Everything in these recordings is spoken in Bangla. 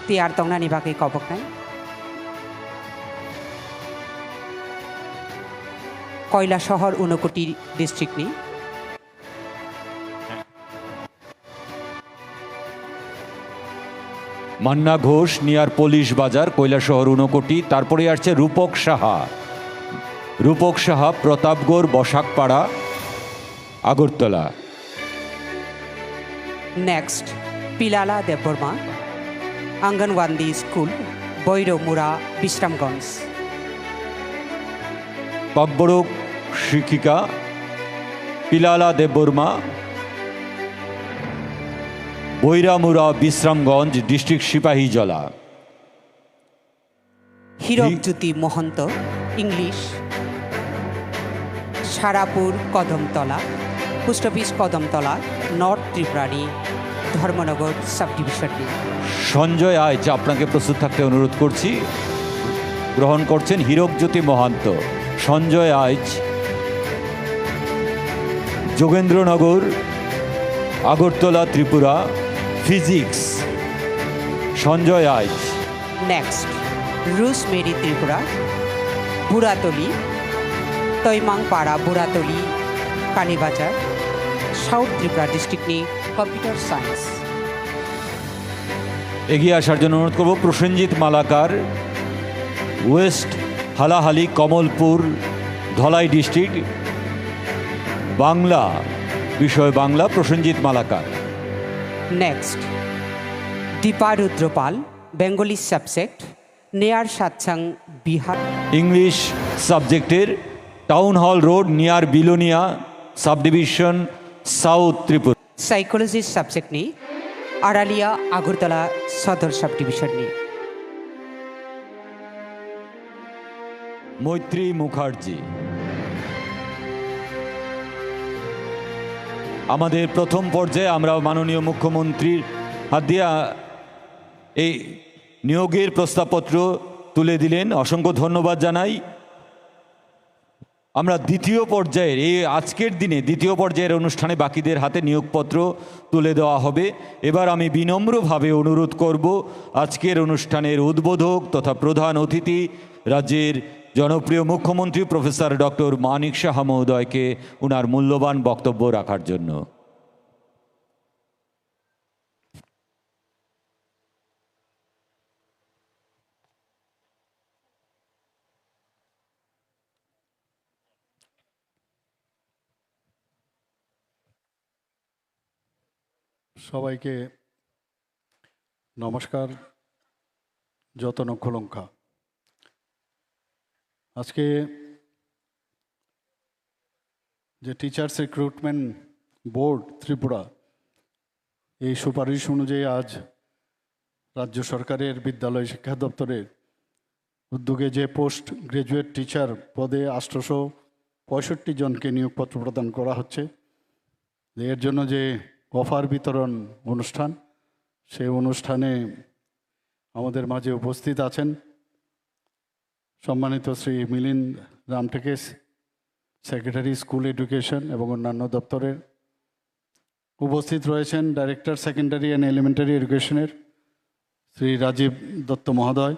tiar tongna ni bagai kobok nai কয়লা শহর 59 ডিস্ট্রিক্ট নি মান্না ঘোষ নিয়ার পুলিশ বাজার কৈলাসহর 59। তারপরে আসছে রূপক সাহা প্রতাপগড় বসাকপাড়া আগরতলা। Next Pilala Debbarma anganwadi school Bairamura Bishramganj. পাকবড়ক শিক্ষিকা Pilala Debbarma Bairamura Bishramganj district Sepahijala. Hirakjyoti Mahanta English Sarapur Kadamtala post office Kadamtala north ত্রিপুরানি ধর্মনগর সাব ডিভিশন। সঞ্জয় আইচ আপনাকে প্রস্তুত থাকতে অনুরোধ করছি। গ্রহণ করছেন Hirakjyoti Mahanta. Sanjay Aich Jogendranagar Agartala Tripura physics. Sanjay Aich. Next Rosemary Tripura Buratali Taimangpara Buratali Kalibazar south Tripura district নি কম্পিউটার সায়েন্স। এগিয়ে আসার জন্য অনুরোধ করব প্রসেনজিৎ মালাকার ওয়েস্ট হালাহালি কমলপুর ধলাই ডিস্ট্রিক্ট বাংলা বিষয় Bangla Prosenjit Malakar. Next Dipa Rudrapal Bengali subject near Satsang Vihar. English সাবজেক্টের town hall road near Belonia sub division south Tripura. Psychology subject নি আড়ালিয়া আগরতলা সদর সাব ডিভিশন নি। মৈত্রী মুখার্জি। আমাদের প্রথম পর্যায়ে আমরা মাননীয় মুখ্যমন্ত্রীর হাত দিয়ে এই নিয়োগের প্রস্তাবপত্র তুলে দিলেন, অসংখ্য ধন্যবাদ জানাই। আমরা দ্বিতীয় পর্যায়ের এই আজকের দিনে দ্বিতীয় পর্যায়ের অনুষ্ঠানে বাকিদের হাতে নিয়োগপত্র তুলে দেওয়া হবে। এবার আমি বিনম্রভাবে অনুরোধ করব আজকের অনুষ্ঠানের উদ্বোধক তথা প্রধান অতিথি রাজ্যের জনপ্রিয় মুখ্যমন্ত্রী প্রফেসর ডক্টর মানিক সাহা মহোদয়কে ওনার মূল্যবান বক্তব্য রাখার জন্য। সবাইকে নমস্কার, যত নক্ষলঙ্কা। আজকে যে টিচার্স রিক্রুটমেন্ট বোর্ড ত্রিপুরা এই সুপারিশ অনুযায়ী আজ রাজ্য সরকারের বিদ্যালয় শিক্ষা দপ্তরের উদ্যোগে যে পোস্ট গ্রাজুয়েট টিচার পদে 865 জনকে নিয়োগপত্র প্রদান করা হচ্ছে, এর জন্য যে অফার বিতরণ অনুষ্ঠান, সেই অনুষ্ঠানে আমাদের মাঝে উপস্থিত আছেন সম্মানিত শ্রী মিলিন্দ রামটেকেস, সেক্রেটারি স্কুল এডুকেশন এবং অন্যান্য দপ্তরের। উপস্থিত রয়েছেন ডাইরেক্টর সেকেন্ডারি অ্যান্ড এলিমেন্টারি এডুকেশনের শ্রী রাজীব দত্ত মহোদয়,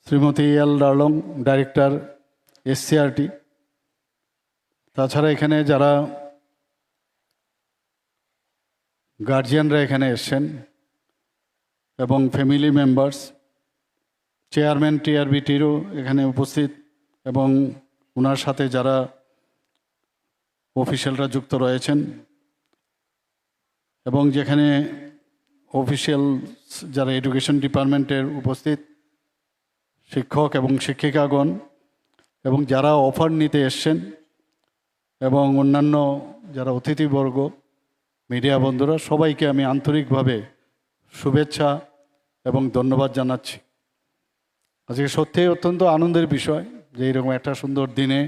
শ্রীমতী এল ডার্লং, ডাইরেক্টর এসসিআরটি। তাছাড়া এখানে যারা গার্জিয়ানরা এখানে এসছেন এবং ফ্যামিলি মেম্বার্স, চেয়ারম্যান টিআরবিটিরও এখানে উপস্থিত এবং ওনার সাথে যারা অফিসিয়ালরা যুক্ত রয়েছেন এবং যেখানে অফিসিয়াল যারা এডুকেশন ডিপার্টমেন্টের উপস্থিত শিক্ষক এবং শিক্ষিকাগণ এবং যারা অফার নিতে এসছেন এবং অন্যান্য যারা অতিথিবর্গ, মিডিয়া বন্ধুরা, সবাইকে আমি আন্তরিকভাবে শুভেচ্ছা এবং ধন্যবাদ জানাচ্ছি। আজকে সত্যিই অত্যন্ত আনন্দের বিষয় যে এইরকম একটা সুন্দর দিনে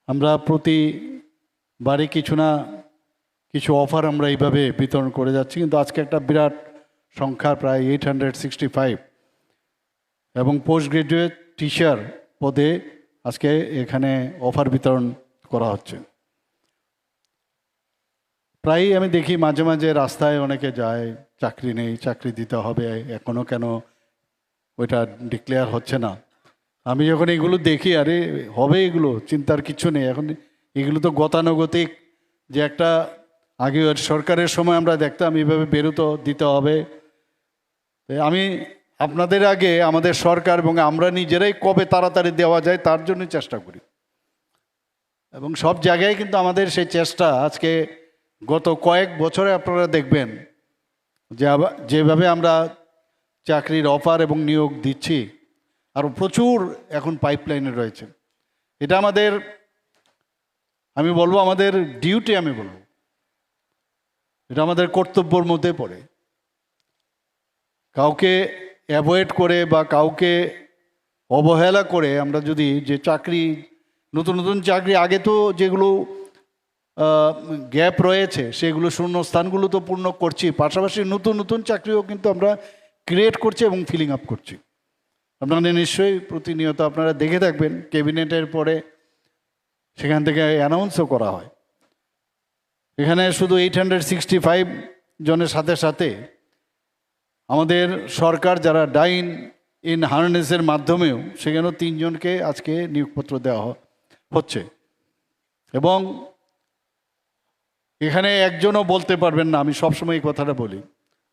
আমরা প্রতিবারই কিছু না কিছু অফার আমরা এইভাবে বিতরণ করে যাচ্ছি, কিন্তু আজকে একটা বিরাট সংখ্যা, প্রায় 865 এবং পোস্ট গ্রাজুয়েট টিচার পদে আজকে এখানে অফার বিতরণ করা হচ্ছে। প্রায়ই আমি দেখি মাঝে মাঝে রাস্তায় অনেকে যায়, চাকরি নেই, চাকরি দিতে হবে, এখনও কেন ওইটা ডিক্লেয়ার হচ্ছে না। আমি যখন এগুলো দেখি, আরে হবে, এগুলো চিন্তার কিছু নেই। এখন এগুলো তো গতানুগতিক, যে একটা আগে সরকারের সময় আমরা দেখতাম এইভাবে বেরোতো, দিতে হবে। আমি আপনাদের আগে আমাদের সরকার এবং আমরা নিজেরাই কবে তাড়াতাড়ি দেওয়া যায় তার জন্য চেষ্টা করি, এবং সব জায়গায় কিন্তু আমাদের সেই চেষ্টা আজকে গত কয়েক বছরে আপনারা দেখবেন যে যেভাবে আমরা চাকরির অফার এবং নিয়োগ দিচ্ছি, আরও প্রচুর এখন পাইপলাইনে রয়েছে। এটা আমাদের, আমি বলবো আমাদের ডিউটি, আমি বলবো এটা আমাদের কর্তব্যের মধ্যে পড়ে। কাউকে অ্যাভয়েড করে বা কাউকে অবহেলা করে আমরা যদি যে চাকরি, নতুন নতুন চাকরি, আগে তো যেগুলো গ্যাপ রয়েছে সেগুলো শূন্যস্থানগুলো তো পূর্ণ করছি, পাশাপাশি নতুন নতুন চাকরিও কিন্তু আমরা ক্রিয়েট করছি এবং ফিলিং আপ করছি। আপনাদের নিশ্চয়ই প্রতিনিয়ত আপনারা দেখে থাকবেন, ক্যাবিনেটের পরে সেখান থেকে অ্যানাউন্সও করা হয়। এখানে শুধু 865 জনের সাথে সাথে আমাদের সরকার যারা ডাইন ইন হার্নেসের মাধ্যমেও সেখানেও 3 জনকে আজকে নিয়োগপত্র দেওয়া হচ্ছে। এবং এখানে একজনও বলতে পারবেন না, আমি সবসময় এই কথাটা বলি,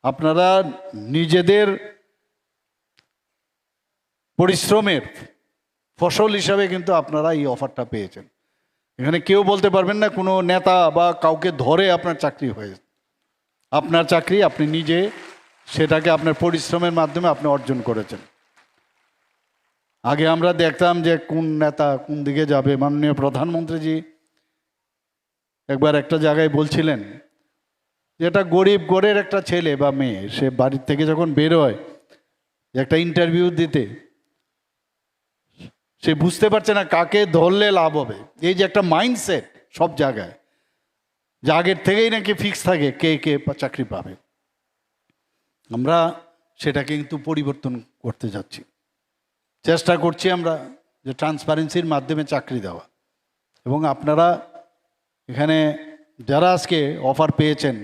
আপনারা নিজেদের পরিশ্রমের ফসল হিসাবে কিন্তু আপনারা এই অফারটা পেয়েছেন। এখানে কেউ বলতে পারবেন না কোনো নেতা বা কাউকে ধরে আপনার চাকরি হয়েছে। আপনার চাকরি আপনি নিজে সেটাকে আপনার পরিশ্রমের মাধ্যমে আপনি অর্জন করেছেন। আগে আমরা দেখতাম যে কোন নেতা কোন দিকে যাবে। মাননীয় প্রধানমন্ত্রীজি একবার একটা জায়গায় বলছিলেন যে একটা গরিব ঘরের একটা ছেলে বা মেয়ে, সে বাড়ির থেকে যখন বেরোয় একটা ইন্টারভিউ দিতে, সে বুঝতে পারছে না কাকে ধরলে লাভ হবে। এই যে একটা মাইন্ডসেট সব জায়গায়, যে আগের থেকেই নাকি ফিক্স থাকে কে কে চাকরি পাবে। আমরা সেটাকে কিন্তু পরিবর্তন করতে যাচ্ছি, চেষ্টা করছি আমরা যে ট্রান্সপারেন্সির মাধ্যমে চাকরি দেওয়া। এবং আপনারা এখানে যারা আজকে অফার পেয়েছেন,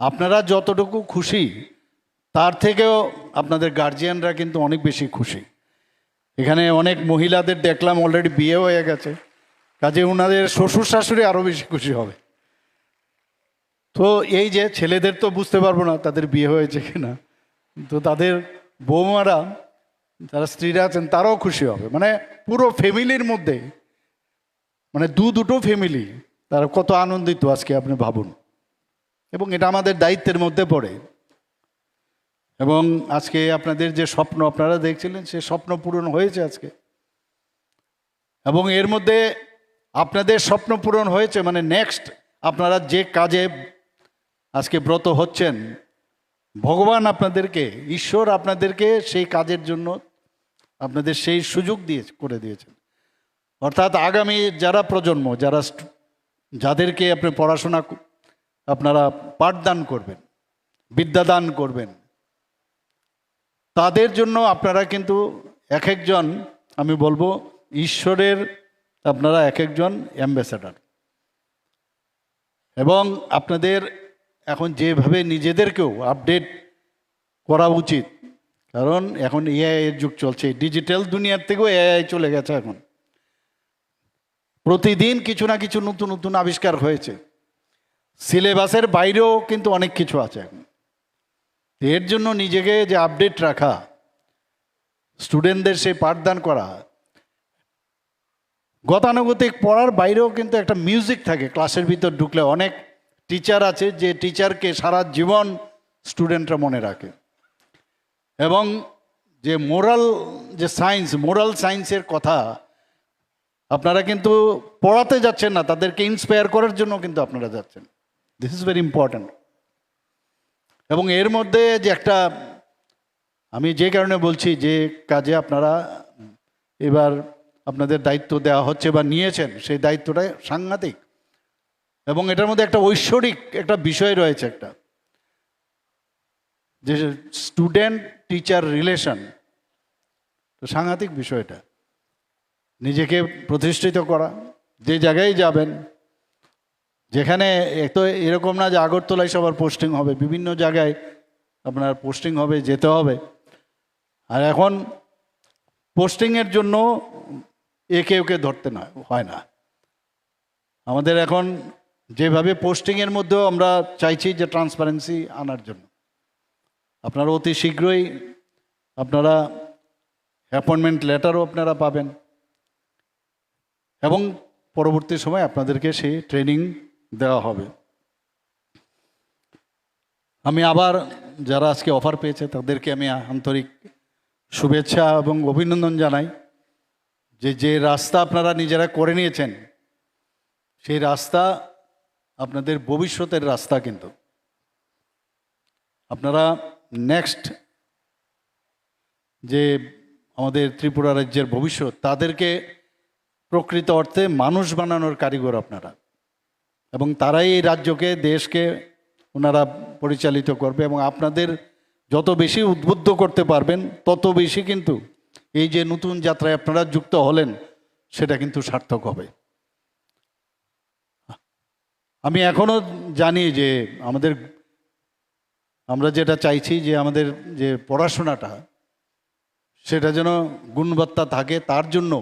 আপনারা যতটুকু খুশি তার থেকেও আপনাদের গার্জিয়ানরা কিন্তু অনেক বেশি খুশি। এখানে অনেক মহিলাদের দেখলাম অলরেডি বিয়ে হয়ে গেছে, কাজে ওনাদের শ্বশুর শাশুড়ি আরও বেশি খুশি হবে। তো এই যে ছেলেদের তো বুঝতে পারবো না তাদের বিয়ে হয়েছে কিনা, তো তাদের বৌমারা যারা স্ত্রীরা আছেন তারাও খুশি হবে। মানে পুরো ফ্যামিলির মধ্যে, মানে দুটো ফ্যামিলি তারা কত আনন্দিত আজকে আপনি ভাবুন। এবং এটা আমাদের দায়িত্বের মধ্যে পড়ে। এবং আজকে আপনাদের যে স্বপ্ন আপনারা দেখছিলেন, সে স্বপ্ন পূরণ হয়েছে আজকে। এবং এর মধ্যে আপনাদের স্বপ্ন পূরণ হয়েছে মানে নেক্সট আপনারা যে কাজে আজকে ব্রত হচ্ছেন, ভগবান আপনাদেরকে, ঈশ্বর আপনাদেরকে সেই কাজের জন্য আপনাদের সেই সুযোগ করে দিয়েছেন। অর্থাৎ আগামী যারা প্রজন্ম, যাদেরকে আপনি পড়াশোনা আপনারা পাঠদান করবেন, বিদ্যাদান করবেন, তাদের জন্য আপনারা কিন্তু এক একজন, আমি বলবো ঈশ্বরের আপনারা এক একজন অ্যাম্বাসেডর। এবং আপনাদের এখন যেভাবে নিজেদেরকেও আপডেট করা উচিত, কারণ এখন এআই এর যুগ চলছে, ডিজিটাল দুনিয়ার থেকেও এআই চলে গেছে। এখন প্রতিদিন কিছু না কিছু নতুন নতুন আবিষ্কার হয়েছে, সিলেবাসের বাইরেও কিন্তু অনেক কিছু আছে এখন। এর জন্য নিজেকে যে আপডেট রাখা, স্টুডেন্টদের সেই পাঠদান করা, গতানুগতিক পড়ার বাইরেও কিন্তু একটা মিউজিক থাকে ক্লাসের ভিতর ঢুকলে। অনেক টিচার আছে যে টিচারকে সারা জীবন স্টুডেন্টরা মনে রাখে। এবং যে মোরাল যে সায়েন্স, মোরাল সায়েন্সের কথা আপনারা কিন্তু পড়াতে যাচ্ছেন না, তাদেরকে ইন্সপায়ার করার জন্য কিন্তু আপনারা যাচ্ছেন। This is very important. এবং এর মধ্যে যে একটা, আমি যে কারণে বলছি যে কাজে আপনারা এবার আপনাদের দায়িত্ব দেওয়া হচ্ছে বা নিয়েছেন, সেই দায়িত্বটা সাংঘাতিক। এবং এটার মধ্যে একটা ঐশ্বরিক একটা বিষয় রয়েছে, একটা যে স্টুডেন্ট টিচার রিলেশন, তো সাংঘাতিক বিষয়টা। নিজেকে প্রতিষ্ঠিত করা, যে জায়গায় যাবেন, যেখানে তো এরকম না যে আগরতলায় সবার পোস্টিং হবে, বিভিন্ন জায়গায় আপনার পোস্টিং হবে, যেতে হবে। আর এখন পোস্টিংয়ের জন্য একে ওকে ধরতে হয় না। আমাদের এখন যেভাবে পোস্টিংয়ের মধ্যেও আমরা চাইছি যে ট্রান্সপারেন্সি আনার জন্য, আপনারা অতি শীঘ্রই আপনারা অ্যাপয়েন্টমেন্ট লেটারও আপনারা পাবেন এবং পরবর্তী সময় আপনাদেরকে সেই ট্রেনিং দেওয়া হবে। আমি আবার যারা আজকে অফার পেয়েছে তাদেরকে আমি আন্তরিক শুভেচ্ছা এবং অভিনন্দন জানাই যে রাস্তা আপনারা নিজেরা করে নিয়েছেন, সেই রাস্তা আপনাদের ভবিষ্যতের রাস্তা। কিন্তু আপনারা নেক্সট যে আমাদের ত্রিপুরা রাজ্যের ভবিষ্যৎ, তাদেরকে প্রকৃত অর্থে মানুষ বানানোর কারিগর আপনারা, এবং তারাই এই রাজ্যকে, দেশকে ওনারা পরিচালিত করবে। এবং আপনাদের যত বেশি উদ্বুদ্ধ করতে পারবেন তত বেশি কিন্তু এই যে নতুন যাত্রায় আপনারা যুক্ত হলেন সেটা কিন্তু সার্থক হবে। আমি এখনও জানি যে আমরা যেটা চাইছি যে আমাদের যে পড়াশোনাটা সেটা যেন গুণবত্তা থাকে, তার জন্য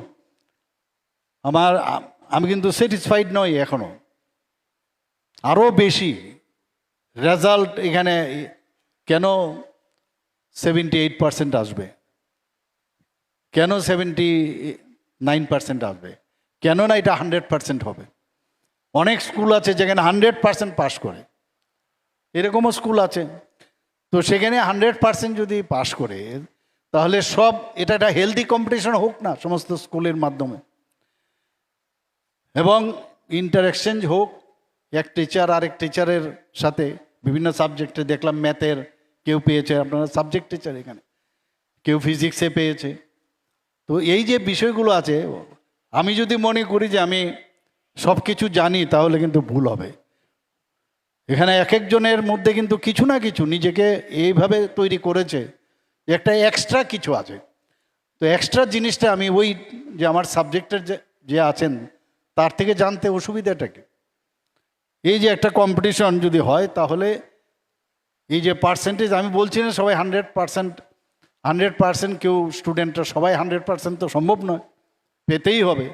আমি কিন্তু স্যাটিসফাইড নই এখনো। আরও বেশি রেজাল্ট এখানে কেন 78% আসবে, কেন 79% আসবে, কেন না এটা 100% হবে? অনেক স্কুল আছে যেখানে 100% পাস করে, এরকমও স্কুল আছে। তো সেখানে 100% যদি পাস করে, তাহলে এটা একটা হেলদি কম্পিটিশন হোক না সমস্ত স্কুলের মাধ্যমে, এবং ইন্টার এক্সচেঞ্জ হোক এক টিচার আরেক টিচারের সাথে। বিভিন্ন সাবজেক্টে দেখলাম ম্যাথের কেউ পেয়েছে, আপনারা সাবজেক্ট টিচার এখানে, কেউ ফিজিক্সে পেয়েছে। তো এই যে বিষয়গুলো আছে, আমি যদি মনে করি যে আমি সব কিছু জানি তাহলে কিন্তু ভুল হবে। এখানে এক একজনের মধ্যে কিন্তু কিছু না কিছু নিজেকে এইভাবে তৈরি করেছে, একটা এক্সট্রা কিছু আছে। তো এক্সট্রা জিনিসটা আমি ওই যে আমার সাবজেক্টের যে আছেন তার থেকে জানতে অসুবিধাটাকে, এই যে একটা কম্পিটিশন যদি হয় তাহলে এই যে পার্সেন্টেজ, আমি বলছি না সবাই 100% কেউ স্টুডেন্টরা সবাই 100% তো সম্ভব নয়, পেতেই হবে।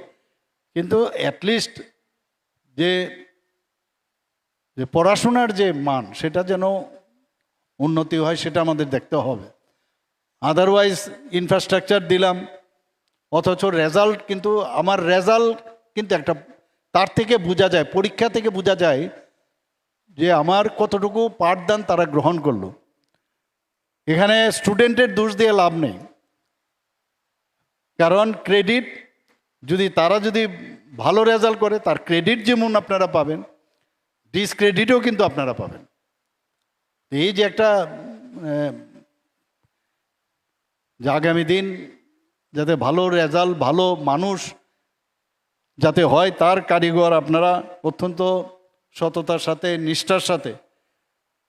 কিন্তু অ্যাটলিস্ট যে পড়াশোনার যে মান সেটা যেন উন্নতি হয় সেটা আমাদের দেখতে হবে। আদারওয়াইজ ইনফ্রাস্ট্রাকচার দিলাম অথচ রেজাল্ট, কিন্তু আমার রেজাল্ট কিন্তু একটা, তার থেকে বোঝা যায়, পরীক্ষা থেকে বোঝা যায় যে আমার কতটুকু পাঠদান তারা গ্রহণ করলো। এখানে স্টুডেন্টের দোষ দিয়ে লাভ নেই, কারণ ক্রেডিট তারা যদি ভালো রেজাল্ট করে তার ক্রেডিট যেমন আপনারা পাবেন, ডিসক্রেডিটও কিন্তু আপনারা পাবেন। এই যে একটা যে আগামী দিন যাতে ভালো রেজাল্ট, ভালো মানুষ যাতে হয়, তার কারিগর আপনারা অত্যন্ত সততার সাথে, নিষ্ঠার সাথে,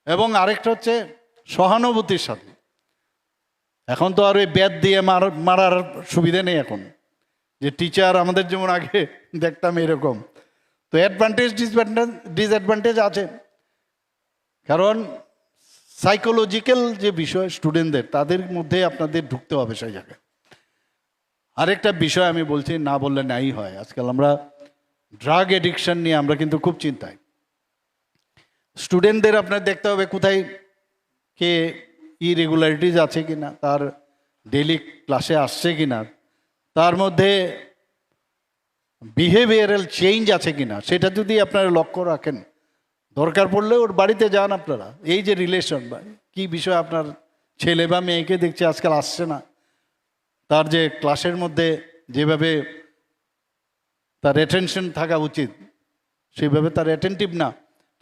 এবং আরেকটা হচ্ছে সহানুভূতির সাথে। এখন তো আর ওই ব্যাট দিয়ে মারার সুবিধা নেই এখন, যে টিচার আমাদের যেমন আগে দেখতাম এরকম। তো অ্যাডভান্টেজ ডিসঅ্যাডভান্টেজ আছে, কারণ সাইকোলজিক্যাল যে বিষয় স্টুডেন্টদের, তাদের মধ্যে আপনাদের ঢুকতে হবে সেই জায়গায়। আরেকটা বিষয় আমি বলছি, না বললে নাই হয়, আজকাল আমরা ড্রাগ এডিকশন নিয়ে আমরা কিন্তু খুব চিন্তায়। স্টুডেন্টদের আপনার দেখতে হবে কোথায় কে ইরেগুলারিটিজ আছে কিনা, তার ডেইলি ক্লাসে আসছে কিনা, তার মধ্যে বিহেভিয়ারাল চেঞ্জ আছে কিনা, সেটা যদি আপনারা লক্ষ্য রাখেন, দরকার পড়লে ওর বাড়িতে যান আপনারা। এই যে রিলেশন বা কী বিষয় আপনার ছেলে বা মেয়েকে দেখছে আজকাল আসছে না, তার যে ক্লাসের মধ্যে যেভাবে তার অ্যাটেনশন থাকা উচিত সেইভাবে তার অ্যাটেন্টিভ না।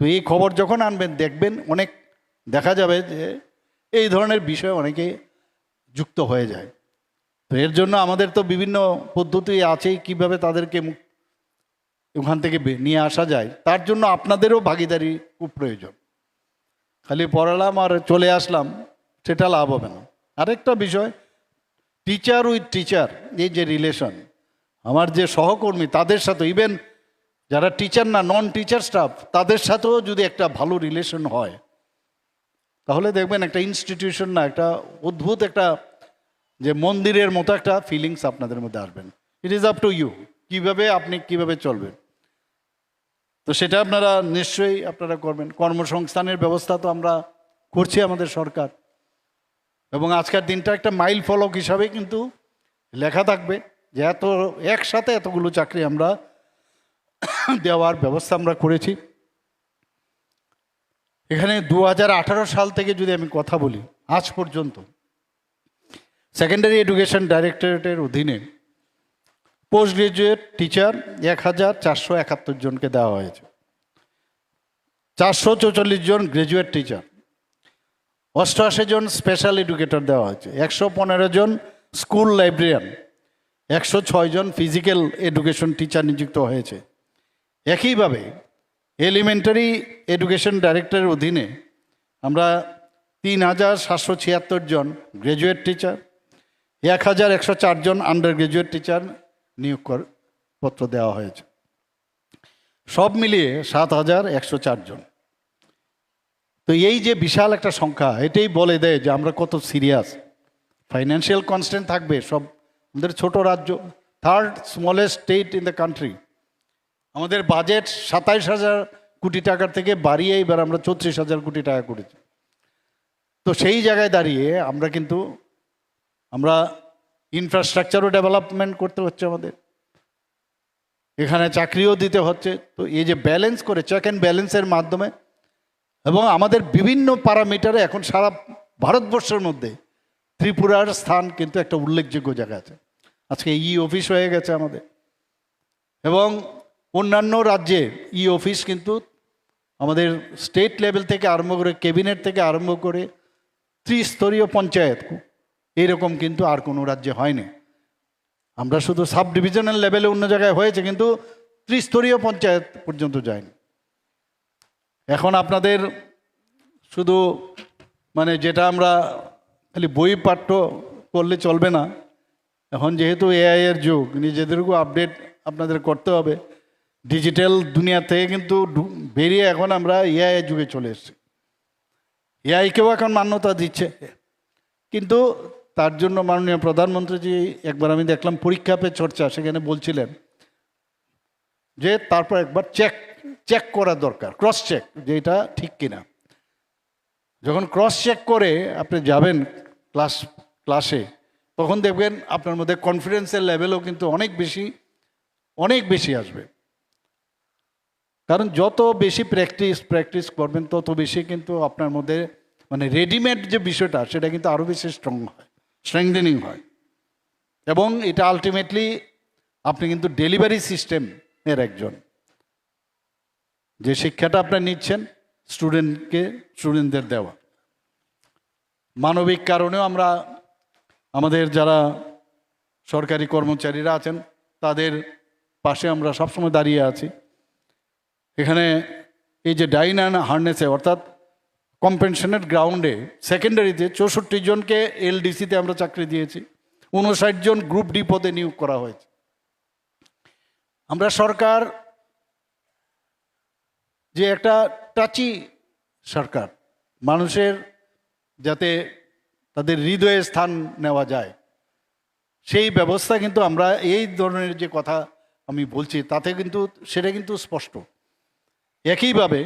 তো এই খবর যখন আনবেন দেখবেন অনেক দেখা যাবে যে এই ধরনের বিষয় অনেকে যুক্ত হয়ে যায়। তো এর জন্য আমাদের তো বিভিন্ন পদ্ধতি আছেই কীভাবে তাদেরকে ওখান থেকে নিয়ে আসা যায়, তার জন্য আপনাদেরও ভাগিদারি খুব প্রয়োজন। খালি পড়ালাম আর চলে আসলাম সেটা লাভ হবে না। আরেকটা বিষয়, টিচার উইথ টিচার, এই যে রিলেশন, আমার যে সহকর্মী তাদের সাথে, ইভেন যারা টিচার না, নন টিচার স্টাফ, তাদের সাথেও যদি একটা ভালো রিলেশন হয় তাহলে দেখবেন একটা ইনস্টিটিউশন না, একটা অদ্ভুত একটা যে মন্দিরের মতো একটা ফিলিংস আপনাদের মধ্যে আসবেন। It is up to you, আপনি কিভাবে চলবেন। তো সেটা আপনারা নিশ্চয়ই আপনারা করবেন। কর্মসংস্থানের ব্যবস্থা তো আমরা করছি আমাদের সরকার, এবং আজকের দিনটা একটা মাইল ফলক হিসাবে কিন্তু লেখা থাকবে যে একসাথে এতগুলো চাকরি আমরা দেওয়ার ব্যবস্থা আমরা করেছি। এখানে 2018 সাল থেকে যদি আমি কথা বলি, আজ পর্যন্ত সেকেন্ডারি এডুকেশন ডাইরেক্টরেটের অধীনে পোস্ট গ্রাজুয়েট টিচার 1471 জনকে দেওয়া হয়েছে, 444 জন গ্রাজুয়েট টিচার, 88 জন স্পেশাল এডুকেটর দেওয়া হয়েছে, 115 জন স্কুল লাইব্রেরিয়ান, 106 জন ফিজিক্যাল এডুকেশন টিচার নিযুক্ত হয়েছে। একইভাবে এলিমেন্টারি এডুকেশন ডাইরেক্টরের অধীনে আমরা 3776 জন গ্র্যাজুয়েট টিচার, 1104 জন আন্ডার গ্র্যাজুয়েট টিচার নিয়োগ পত্র দেওয়া হয়েছে। সব মিলিয়ে 7104 জন। তো এই যে বিশাল একটা সংখ্যা, এটাই বলে দেয় যে আমরা কত সিরিয়াস। ফাইন্যান্সিয়াল কনস্ট্যান্ট থাকবে, সব আমাদের ছোট রাজ্য, third smallest state in the country. আমাদের বাজেট 27,000 কোটি টাকার থেকে বাড়িয়ে এবার আমরা 34,000 কোটি টাকা করেছি। তো সেই জায়গায় দাঁড়িয়ে আমরা ইনফ্রাস্ট্রাকচারও ডেভেলপমেন্ট করতে হচ্ছে আমাদের, এখানে চাকরিও দিতে হচ্ছে। তো এই যে ব্যালেন্স করে চেক অ্যান্ড ব্যালেন্সের মাধ্যমে, এবং আমাদের বিভিন্ন প্যারামিটারে এখন সারা ভারতবর্ষের মধ্যে ত্রিপুরার স্থান কিন্তু একটা উল্লেখযোগ্য জায়গা আছে। আজকে অফিস হয়ে গেছে আমাদের, এবং অন্যান্য রাজ্যের অফিস কিন্তু আমাদের স্টেট লেভেল থেকে আরম্ভ করে, ক্যাবিনেট থেকে আরম্ভ করে ত্রিস্তরীয় পঞ্চায়েত, এইরকম কিন্তু আর কোনো রাজ্যে হয়নি। আমরা শুধু সাব ডিভিশনাল লেভেলে অন্য জায়গায় হয়েছে, কিন্তু ত্রিস্তরীয় পঞ্চায়েত পর্যন্ত যায়নি। এখন আপনাদের শুধু যেটা আমরা খালি বই পাঠ্য করলে চলবে না, এখন যেহেতু এআই এর যুগ, নিজেদেরকেও আপডেট আপনাদের করতে হবে। ডিজিটাল দুনিয়া থেকে কিন্তু বেরিয়ে এখন আমরা এআই এর যুগে চলে এসেছি। এআইকেও এখন মান্যতা দিচ্ছে, কিন্তু তার জন্য মাননীয় প্রধানমন্ত্রীজি একবার আমি দেখলাম পরীক্ষা পে চর্চা, সেখানে বলছিলেন যে তারপর একবার চেক করা দরকার, ক্রস চেক, যে এটা ঠিক কিনা। যখন ক্রস চেক করে আপনি যাবেন ক্লাসে, তখন দেখবেন আপনার মধ্যে কনফিডেন্সের লেভেলও কিন্তু অনেক বেশি আসবে। কারণ যত বেশি প্র্যাকটিস করবেন, তত বেশি কিন্তু আপনার মধ্যে রেডিমেড যে বিষয়টা, সেটা কিন্তু আরও বেশি স্ট্রেংথেনিং হয়। এবং এটা আলটিমেটলি আপনি কিন্তু ডেলিভারি সিস্টেমের একজন, যে শিক্ষাটা আপনার নিচ্ছেন স্টুডেন্টদের দেওয়া। মানবিক কারণেও আমাদের যারা সরকারি কর্মচারীরা আছেন, তাদের পাশে আমরা সবসময় দাঁড়িয়ে আছি। এখানে এই যে ডাইন অ্যান্ড হার্নেসে, অর্থাৎ কম্পেনশনের গ্রাউন্ডে সেকেন্ডারিতে 64 জনকে এলডিসিতে আমরা চাকরি দিয়েছি, 59 জন গ্রুপ ডি পদে নিয়োগ করা হয়েছে। আমরা সরকার যে একটা টাচি সরকার, মানুষের যাতে তাদের হৃদয়ে স্থান নেওয়া যায়, সেই ব্যবস্থা কিন্তু আমরা এই ধরনের যে কথা আমি বলছি তাতে কিন্তু সেটা কিন্তু স্পষ্ট। একইভাবে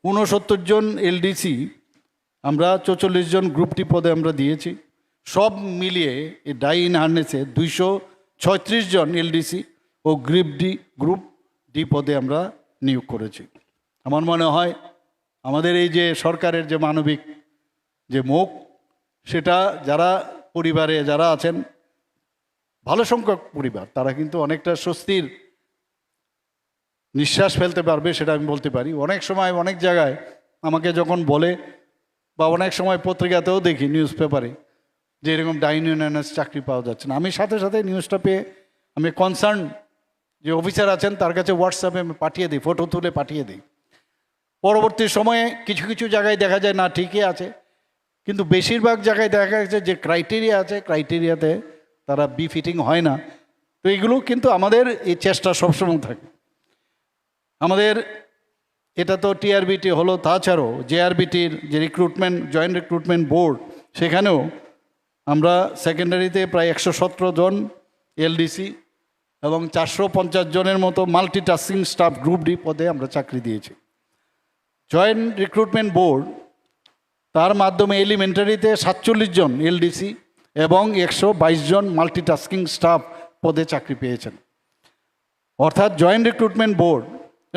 69 জন এলডিসি, আমরা 44 জন গ্রুপ ডি পদে আমরা দিয়েছি। সব মিলিয়ে এই ডাইন হার্নেসে 236 জন এলডিসি ও গ্রুপ ডি পদে আমরা নিয়োগ করেছি। আমার মনে হয় আমাদের এই যে সরকারের যে মানবিক যে মুখ, সেটা যারা পরিবারে যারা আছেন, ভালো সংখ্যক পরিবার, তারা কিন্তু অনেকটা স্বস্তির নিঃশ্বাস ফেলতে পারবে, সেটা আমি বলতে পারি। অনেক সময় অনেক জায়গায় আমাকে যখন বলে, বা অনেক সময় পত্রিকাতেও দেখি, নিউজ পেপারে, যে এরকম ডাইন ইউনিয়নের চাকরি পাওয়া যাচ্ছে না, আমি সাথে সাথে নিউজটা পেয়ে আমি কনসার্ন যে অফিসার আছেন তার কাছে হোয়াটসঅ্যাপে আমি পাঠিয়ে দিই, ফটো তুলে পাঠিয়ে দিই। পরবর্তী সময়ে কিছু জায়গায় দেখা যায় না, ঠিকই আছে, কিন্তু বেশিরভাগ জায়গায় দেখা গেছে যে ক্রাইটেরিয়া আছে, ক্রাইটেরিয়াতে তারা বিফিটিং হয় না। তো এগুলো কিন্তু আমাদের এই চেষ্টা সবসময় থাকে। আমাদের এটা তো টিআরবিটি হলো, তাছাড়াও জেআরবিটির যে রিক্রুটমেন্ট জয়েন্ট রিক্রুটমেন্ট বোর্ড, সেখানেও আমরা সেকেন্ডারিতে প্রায় 117 জন এলডিসি এবং 450 জনের মতো মাল্টিটাস্কিং স্টাফ গ্রুপ ডি পদে আমরা চাকরি দিয়েছি। জয়েন্ট রিক্রুটমেন্ট বোর্ড তার মাধ্যমে এলিমেন্টারিতে 47 জন এলডিসি এবং 122 জন মাল্টিটাস্কিং স্টাফ পদে চাকরি পেয়েছেন। অর্থাৎ জয়েন্ট রিক্রুটমেন্ট বোর্ড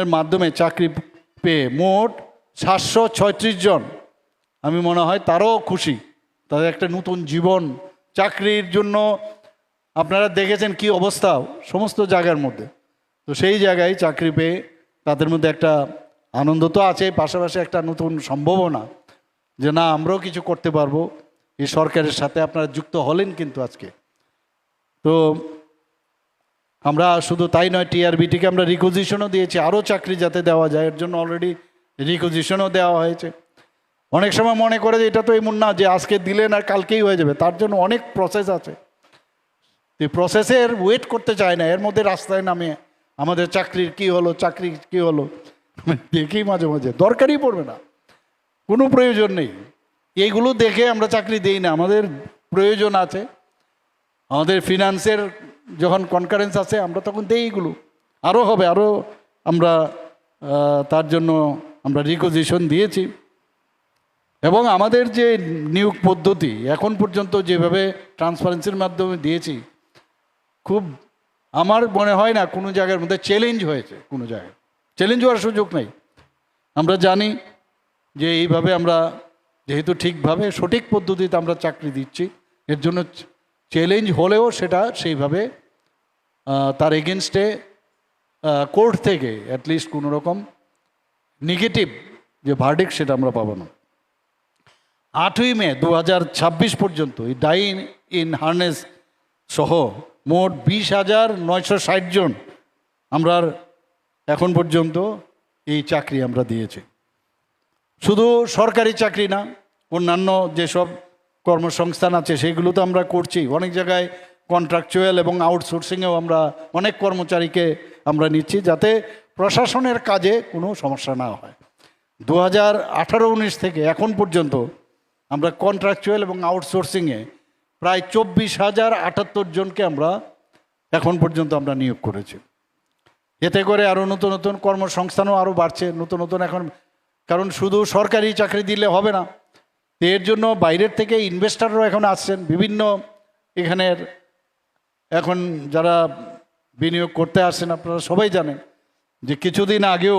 এর মাধ্যমে চাকরি পেয়ে মোট 736 জন, আমি মনে হয় তারাও খুশি, তাদের একটা নতুন জীবন। চাকরির জন্য আপনারা দেখেছেন কি অবস্থা সমস্ত জায়গার মধ্যে, তো সেই জায়গায় চাকরি পেয়ে তাদের মধ্যে একটা আনন্দ তো আছে, পাশাপাশি একটা নতুন সম্ভাবনা যে না আমরাও কিছু করতে পারবো। এই সরকারের সাথে আপনারা যুক্ত হলেন কিন্তু আজকে। তো আমরা শুধু তাই নয়, টিআরবিটিকে আমরা রিকুইজিশনও দিয়েছি, আরও চাকরি যাতে দেওয়া যায় এর জন্য অলরেডি রিকুইজিশনও দেওয়া হয়েছে। অনেক সময় মনে করে যে এটা তো এমন না যে আজকে দিলেন আর কালকেই হয়ে যাবে, তার জন্য অনেক প্রসেস আছে। এই প্রসেসের ওয়েট করতে চায় না, এর মধ্যে রাস্তায় নামে আমাদের চাকরির কি হলো, চাকরি কি হলো দেখি মাঝে মাঝে দরকারই পড়বে না, কোনো প্রয়োজন নেই। এইগুলো দেখে আমরা চাকরি দিই না, আমাদের প্রয়োজন আছে, আমাদের ফিনান্সের যখন কনকারেন্স আছে আমরা তখন দিই এগুলো, আরও হবে, আরও আমরা তার জন্য আমরা রিকুইজিশন দিয়েছি। এবং আমাদের যে নিয়োগ পদ্ধতি এখন পর্যন্ত যেভাবে ট্রান্সপারেন্সির মাধ্যমে দিয়েছি, খুব আমার মনে হয় না কোনো জায়গার মধ্যে চ্যালেঞ্জ হয়েছে, কোনো জায়গায় চ্যালেঞ্জ হওয়ার সুযোগ নেই। আমরা জানি যে এইভাবে আমরা যেহেতু ঠিকভাবে সঠিক পদ্ধতিতে আমরা চাকরি দিচ্ছি, এর জন্য চ্যালেঞ্জ হলেও সেটা সেইভাবে তার এগেনস্টে কোর্ট থেকে অ্যাটলিস্ট কোনো রকম নেগেটিভ যে ভার্ডিক্ট সেটা আমরা পাবো না। 8ই মে 2026 পর্যন্ত এই ডাইন ইন হার্নেস সহ মোট 20,960 জন আমরা এখন পর্যন্ত এই চাকরি আমরা দিয়েছি। শুধু সরকারি চাকরি না, অন্যান্য যেসব কর্মসংস্থান আছে সেগুলো তো আমরা করছি। অনেক জায়গায় কন্ট্রাকচুয়াল এবং আউটসোর্সিংয়েও আমরা অনেক কর্মচারীকে আমরা নিচ্ছি, যাতে প্রশাসনের কাজে কোনো সমস্যা না হয়। 2018-19 থেকে এখন পর্যন্ত আমরা কন্ট্রাকচুয়াল এবং আউটসোর্সিংয়ে প্রায় 24,078 জনকে আমরা এখন পর্যন্ত আমরা নিয়োগ করেছি। এতে করে আরও নতুন নতুন কর্মসংস্থানও আরও বাড়ছে, নতুন নতুন এখন, কারণ শুধু সরকারি চাকরি দিলে হবে না, এর জন্য বাইরের থেকে ইনভেস্টাররাও এখন আসছেন বিভিন্ন এখানের, এখন যারা বিনিয়োগ করতে আসছেন আপনারা সবাই জানেন যে কিছুদিন আগেও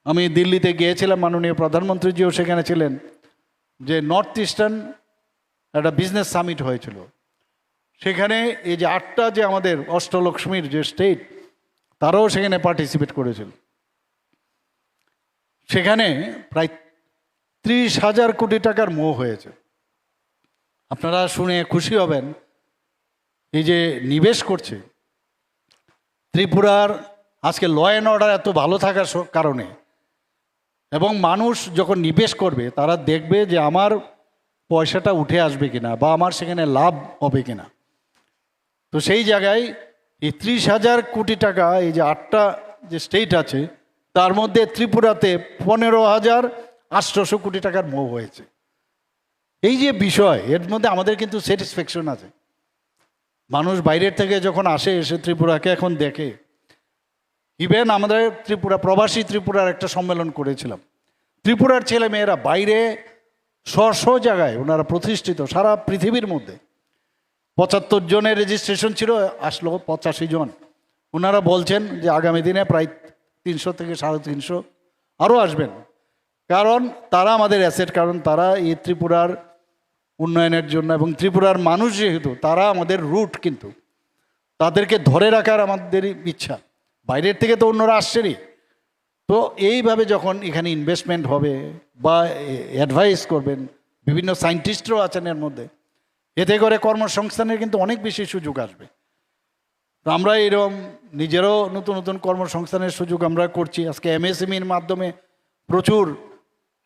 আমি দিল্লিতে গিয়েছিলাম, মাননীয় প্রধানমন্ত্রীজিও সেখানে ছিলেন, যে নর্থ ইস্টার্ন একটা বিজনেস সামিট হয়েছিল। সেখানে এই যে 8টা যে আমাদের অষ্টলক্ষ্মীর যে স্টেট, তারাও সেখানে পার্টিসিপেট করেছিল। সেখানে প্রায় 30,000 কোটি টাকার মোহ হয়েছে। আপনারা শুনে খুশি হবেন, এই যে নিবেশ করছে ত্রিপুরার, আজকে ল অ্যান্ড অর্ডার এত ভালো থাকার কারণে, এবং মানুষ যখন নিবেশ করবে তারা দেখবে যে আমার পয়সাটা উঠে আসবে কিনা বা আমার সেখানে লাভ হবে কিনা। তো সেই জায়গায় এই 30,000 কোটি টাকা, এই যে 8টা যে স্টেট আছে তার মধ্যে ত্রিপুরাতে 15,800 কোটি টাকার মোহ হয়েছে। এই যে বিষয়, এর মধ্যে আমাদের কিন্তু স্যাটিসফ্যাকশন আছে। মানুষ বাইরের থেকে যখন আসে, এসে ত্রিপুরাকে এখন দেখে। ইভেন আমাদের ত্রিপুরা প্রবাসী ত্রিপুরার একটা সম্মেলন করেছিলাম, ত্রিপুরার ছেলে মেয়েরা বাইরে স্ব জায়গায় ওনারা প্রতিষ্ঠিত সারা পৃথিবীর মধ্যে। 75 জনের রেজিস্ট্রেশন ছিল, আসলো 85 জন। ওনারা বলছেন যে আগামী দিনে প্রায় 300 থেকে 350 আরও আসবেন, কারণ তারা আমাদের অ্যাসেট, কারণ তারা এই ত্রিপুরার উন্নয়নের জন্য, এবং ত্রিপুরার মানুষ যেহেতু তারা আমাদের রুট, কিন্তু তাদেরকে ধরে রাখার আমাদের ইচ্ছা। বাইরের থেকে তো অন্যরা আসছেনই, তো এইভাবে যখন এখানে ইনভেস্টমেন্ট হবে বা অ্যাডভাইস করবেন, বিভিন্ন সায়েন্টিস্টরাও আছেন এর মধ্যে, এতে করে কর্মসংস্থানের কিন্তু অনেক বেশি সুযোগ আসবে। তো আমরা এরকম নিজেরও নতুন নতুন কর্মসংস্থানের সুযোগ আমরা করছি। আজকে এমএসএমইর মাধ্যমে প্রচুর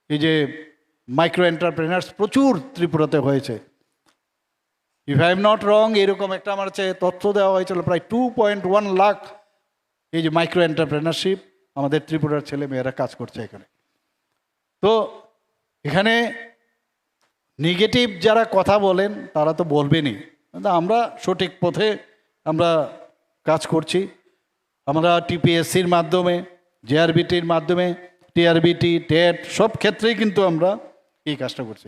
এই যে মাইক্রো এন্টারপ্রেনার্স প্রচুর ত্রিপুরাতে হয়েছে। If I am not wrong, এরকম একটা আমার তথ্য দেওয়া হয়েছিল, প্রায় 2.1 লাখ এই যে মাইক্রো এন্টারপ্রেনারশিপ আমাদের ত্রিপুরার ছেলে মেয়েরা কাজ করছে এখানে। তো এখানে নেগেটিভ যারা কথা বলেন তারা তো বলবেনই, কিন্তু আমরা সঠিক পথে আমরা কাজ করছি। আমরা টিপিএসসির মাধ্যমে, জেআরবিটির মাধ্যমে, টিআরবিটি, টেট সব ক্ষেত্রেই কিন্তু আমরা এই কাজটা করছি।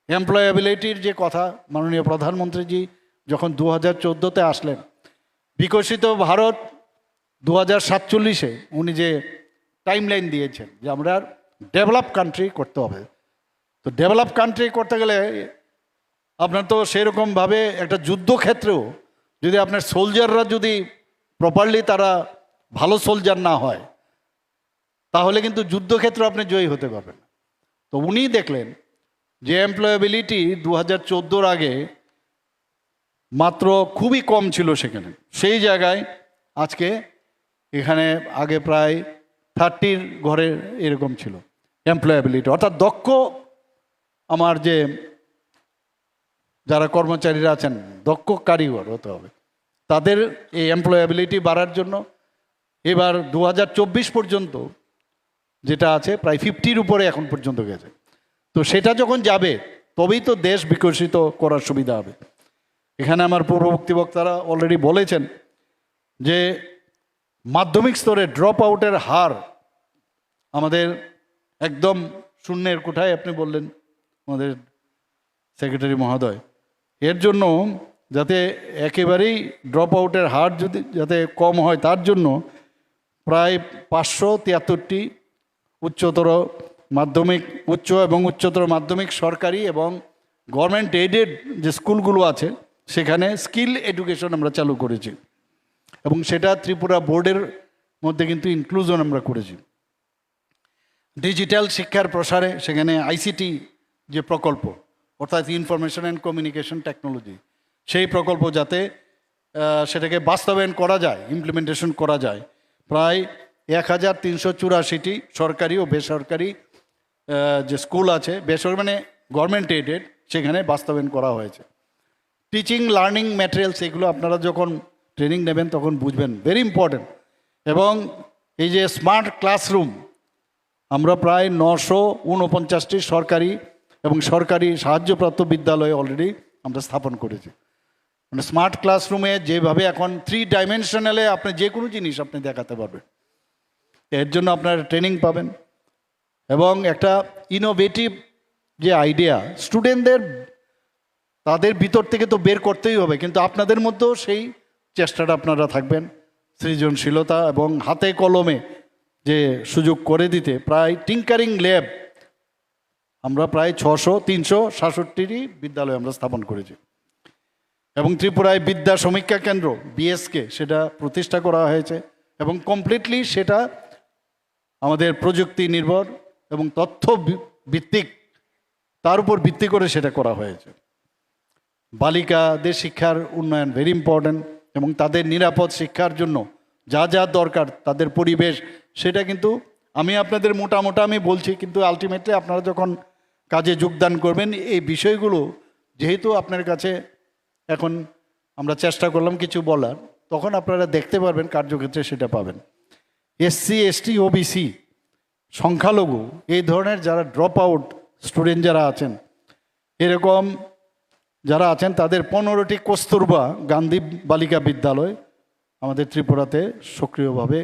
এমপ্লয়াবিলিটির যে কথা মাননীয় প্রধানমন্ত্রীজি যখন 2014-তে আসলেন, বিকশিত ভারত 2047-এ উনি যে টাইমলাইন দিয়েছেন যে আমরা ডেভেলপ কান্ট্রি করতে হবে। তো ডেভেলপ কান্ট্রি করতে গেলে আপনার তো সেরকমভাবে একটা যুদ্ধক্ষেত্রেও যদি আপনার সোলজাররা যদি প্রপারলি তারা ভালো সোলজার না হয়, তাহলে কিন্তু যুদ্ধক্ষেত্রে আপনি জয়ী হতে পারবেন না। তো উনি দেখলেন যে এমপ্লয়াবিলিটি 2014-র আগে মাত্র খুবই কম ছিল সেখানে, সেই জায়গায় আজকে এখানে আগে প্রায় 30-র ঘরে এরকম ছিল এমপ্লয়াবিলিটি, অর্থাৎ দক্ষ আমার যে যারা কর্মচারীরা আছেন দক্ষ কারিগর হতে হবে, তাদের এই এমপ্লয়াবিলিটি বাড়ার জন্য এবার 2024 পর্যন্ত যেটা আছে প্রায় 50-র উপরে এখন পর্যন্ত গেছে। তো সেটা যখন যাবে তবেই তো দেশ বিকশিত করার সুবিধা হবে। এখানে আমার পূর্ববর্তী বক্তারা অলরেডি বলেছেন যে মাধ্যমিক স্তরে ড্রপ আউটের হার আমাদের একদম শূন্যের কোঠায়, আপনি বললেন আমাদের সেক্রেটারি মহোদয়, এর জন্য যাতে একেবারেই ড্রপ আউটের হার যদি যাতে কম হয় তার জন্য প্রায় 573টি উচ্চতর মাধ্যমিক, উচ্চ এবং উচ্চতর মাধ্যমিক সরকারি এবং গভর্নমেন্ট এইডেড যে স্কুলগুলো আছে সেখানে স্কিল এডুকেশন আমরা চালু করেছি এবং সেটা ত্রিপুরা বোর্ডের মধ্যে কিন্তু ইনক্লুশন আমরা করেছি। ডিজিটাল শিক্ষার প্রসারে সেখানে আইসিটি যে প্রকল্প অর্থাৎ ইনফরমেশন অ্যান্ড কমিউনিকেশন টেকনোলজি, সেই প্রকল্প যাতে সেটাকে বাস্তবায়ন করা যায়, ইমপ্লিমেন্টেশন করা যায়, প্রায় 1384টি সরকারি ও বেসরকারি যে স্কুল আছে, বেসরকারি মানে গভর্নমেন্ট এইডেড, সেখানে বাস্তবায়ন করা হয়েছে। টিচিং লার্নিং ম্যাটেরিয়ালস এগুলো আপনারা যখন ট্রেনিং নেবেন তখন বুঝবেন, ভেরি ইম্পর্টেন্ট। এবং এই যে স্মার্ট ক্লাসরুম আমরা প্রায় 949টি সরকারি এবং সরকারি সাহায্যপ্রাপ্ত বিদ্যালয়ে অলরেডি আমরা স্থাপন করেছি। মানে স্মার্ট ক্লাসরুমে যেভাবে এখন 3 ডাইমেনশনালে আপনি যে কোনো জিনিস আপনি দেখাতে পারবেন, এর জন্য আপনারা ট্রেনিং পাবেন। এবং একটা ইনোভেটিভ যে আইডিয়া স্টুডেন্টদের তাদের ভিতর থেকে তো বের করতেই হবে, কিন্তু আপনাদের মধ্যেও সেই চেষ্টাটা আপনারা থাকবেন, সৃজনশীলতা এবং হাতে কলমে যে সুযোগ করে দিতে। প্রায় টিঙ্কারিং ল্যাব আমরা প্রায় 367টি বিদ্যালয় আমরা স্থাপন করেছি এবং ত্রিপুরায় বিদ্যা সমীক্ষা কেন্দ্র বিএসকে সেটা প্রতিষ্ঠা করা হয়েছে এবং কমপ্লিটলি সেটা আমাদের প্রযুক্তি নির্ভর এবং তথ্য ভিত্তিক, তার উপর ভিত্তি করে সেটা করা হয়েছে। বালিকাদের শিক্ষার উন্নয়ন ভেরি ইম্পর্ট্যান্ট এবং তাদের নিরাপদ শিক্ষার জন্য যা যা দরকার তাদের পরিবেশ, সেটা কিন্তু আমি আপনাদের মোটামোটা আমি বলছি, কিন্তু আলটিমেটলি আপনারা যখন কাজে যোগদান করবেন এই বিষয়গুলো যেহেতু আপনার কাছে এখন আমরা চেষ্টা করলাম কিছু বলার, তখন আপনারা দেখতে পারবেন কার্যক্ষেত্রে সেটা পাবেন। এসসি এসটি ওবিসি সংখ্যালঘু এই ধরনের যারা ড্রপ আউট স্টুডেন্ট যারা আছেন, এরকম যারা আছেন তাদের 15টি কস্তুরবা গান্ধী বালিকা বিদ্যালয় আমাদের ত্রিপুরাতে সক্রিয়ভাবে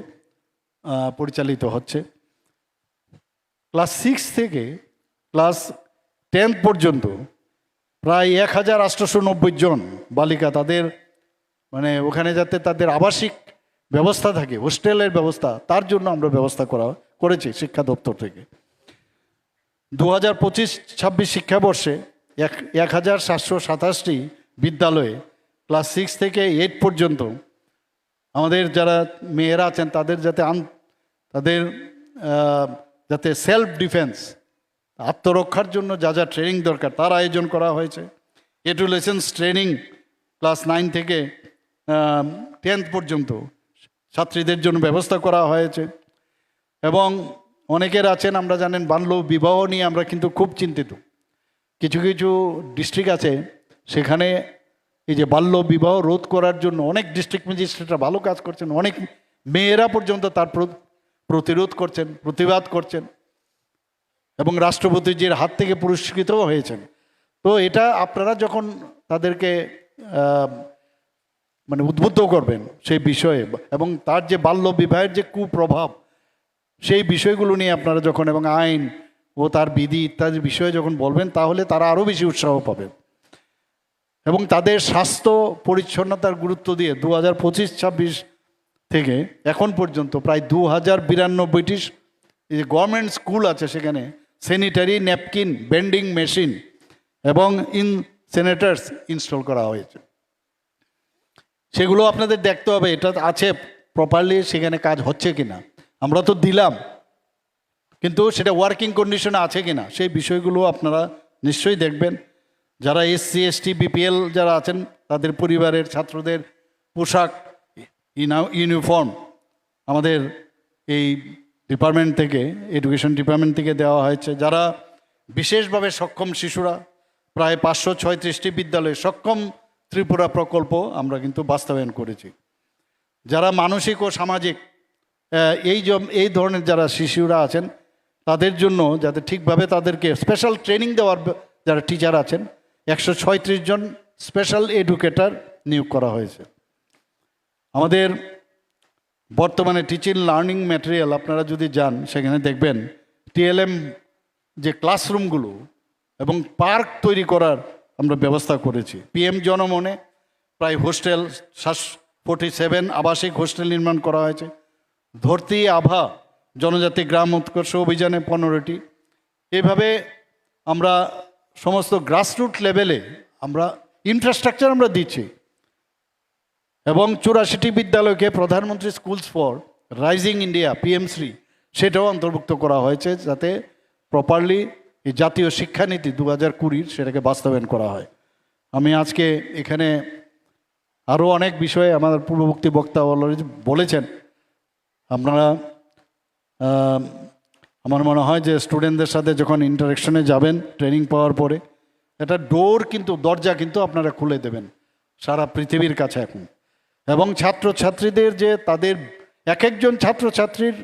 পরিচালিত হচ্ছে। ক্লাস 6 থেকে ক্লাস 10 পর্যন্ত প্রায় 1890 জন বালিকা তাদের মানে ওখানে যাতে তাদের আবাসিক ব্যবস্থা থাকে, হোস্টেলের ব্যবস্থা, তার জন্য আমরা ব্যবস্থা করেছি শিক্ষা দপ্তর থেকে। 2025-26 শিক্ষাবর্ষে 1727টি বিদ্যালয়ে ক্লাস 6 থেকে 8 পর্যন্ত আমাদের যারা মেয়েরা আছেন তাদের যাতে সেলফ ডিফেন্স আত্মরক্ষার জন্য যা যা ট্রেনিং দরকার তার আয়োজন করা হয়েছে। এডুলেশনস ট্রেনিং ক্লাস 9 থেকে 10th পর্যন্ত ছাত্রীদের জন্য ব্যবস্থা করা হয়েছে। এবং অনেকের আছেন আমরা জানেন বাল্য বিবাহ নিয়ে আমরা কিন্তু খুব চিন্তিত। কিছু কিছু ডিস্ট্রিক্ট আছে সেখানে এই যে বাল্য বিবাহ রোধ করার জন্য অনেক ডিস্ট্রিক্ট ম্যাজিস্ট্রেটরা ভালো কাজ করছেন, অনেক মেয়েরা পর্যন্ত তার প্রতিরোধ করছেন, প্রতিবাদ করছেন এবং রাষ্ট্রপতিজির হাত থেকে পুরস্কৃতও হয়েছেন। তো এটা আপনারা যখন তাদেরকে মানে উদ্বুদ্ধ করবেন সেই বিষয়ে, এবং তার যে বাল্য বিবাহের যে কুপ্রভাব সেই বিষয়গুলো নিয়ে আপনারা যখন, এবং আইন ও তার বিধি ইত্যাদি বিষয়ে যখন বলবেন, তাহলে তারা আরও বেশি উৎসাহ পাবে। এবং তাদের স্বাস্থ্য পরিচ্ছন্নতার গুরুত্ব দিয়ে 2025-26 থেকে এখন পর্যন্ত প্রায় 2092টি এই যে গভর্নমেন্ট স্কুল আছে সেখানে স্যানিটারি ন্যাপকিন বেন্ডিং মেশিন এবং ইনসিনারেটরস ইনস্টল করা হয়েছে। সেগুলো আপনাদের দেখতে হবে এটা আছে প্রপারলি, সেখানে কাজ হচ্ছে কিনা। আমরা তো দিলাম, কিন্তু সেটা ওয়ার্কিং কন্ডিশনে আছে কিনা সেই বিষয়গুলো আপনারা নিশ্চয়ই দেখবেন। যারা SC ST BPL যারা আছেন তাদের পরিবারের ছাত্রদের পোশাক ইউনিফর্ম আমাদের এই ডিপার্টমেন্ট থেকে, এডুকেশন ডিপার্টমেন্ট থেকে দেওয়া হয়েছে। যারা বিশেষভাবে সক্ষম শিশুরা, প্রায় 536টি বিদ্যালয়ে সক্ষম ত্রিপুরা প্রকল্প আমরা কিন্তু বাস্তবায়ন করেছি। যারা মানসিক ও সামাজিক এই ধরনের যারা শিশুরা আছেন তাদের জন্য যাতে ঠিকভাবে তাদেরকে স্পেশাল ট্রেনিং দেওয়ার যারা টিচার আছেন 136 জন স্পেশাল এডুকেটর নিয়োগ করা হয়েছে। আমাদের বর্তমানে টিচিং লার্নিং ম্যাটেরিয়াল আপনারা যদি যান সেখানে দেখবেন TLM যে ক্লাসরুমগুলো এবং পার্ক তৈরি করার আমরা ব্যবস্থা করেছি। PM জনমনে প্রায় হোস্টেল 47 আবাসিক হোস্টেল নির্মাণ করা হয়েছে। ধরতি আভা জনজাতি গ্রাম উৎকর্ষ অভিযানে 15টি। এভাবে আমরা সমস্ত গ্রাসরুট লেভেলে আমরা ইনফ্রাস্ট্রাকচার আমরা দিচ্ছি, এবং 84টি বিদ্যালয়কে প্রধানমন্ত্রী schools for rising India PM3 সেটাও অন্তর্ভুক্ত করা হয়েছে, যাতে প্রপারলি এই জাতীয় শিক্ষানীতি 2020 সেটাকে বাস্তবায়ন করা হয়। আমি আজকে এখানে আরও অনেক বিষয়ে আমার পূর্ববর্তী বক্তা অলরেডি বলেছেন। আপনারা আমার মনে হয় যে স্টুডেন্টদের সাথে যখন ইন্টারেকশনে যাবেন ট্রেনিং পাওয়ার পরে, এটা দরজা কিন্তু আপনারা খুলে দেবেন সারা পৃথিবীর কাছে এখন। এবং ছাত্রছাত্রীদের যে তাদের এক একজন ছাত্রছাত্রীর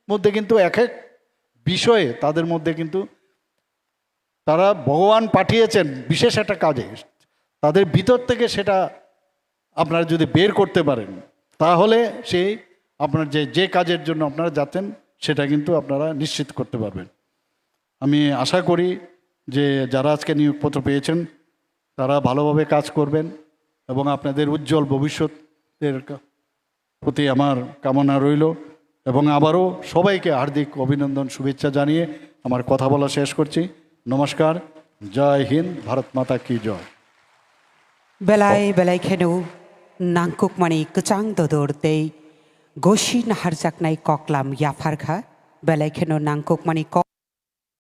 মধ্যে কিন্তু এক এক বিষয়ে তাদের মধ্যে কিন্তু তারা ভগবান পাঠিয়েছেন বিশেষ একটা কাজে, তাদের ভিতর থেকে সেটা আপনারা যদি বের করতে পারেন তাহলে সেই আপনার যে কাজের জন্য আপনারা যাচ্ছেন সেটা কিন্তু আপনারা নিশ্চিত করতে পারবেন। আমি আশা করি যে যারা আজকে নিয়োগপত্র পেয়েছেন তারা ভালোভাবে কাজ করবেন এবং আপনাদের উজ্জ্বল ভবিষ্যতের প্রতি আমার কামনা রইল। এবং আবারও সবাইকে হার্দিক অভিনন্দন শুভেচ্ছা জানিয়ে আমার কথা বলা শেষ করছি। নমস্কার, জয় হিন্দ, ভারত মাতা কি জয়। बेलाय खेनु नांकुक मानी कचांग ददोरते गोशी नहार जाकनाय ककलाम याफारखा बेलाय खेनु नांकुक मानी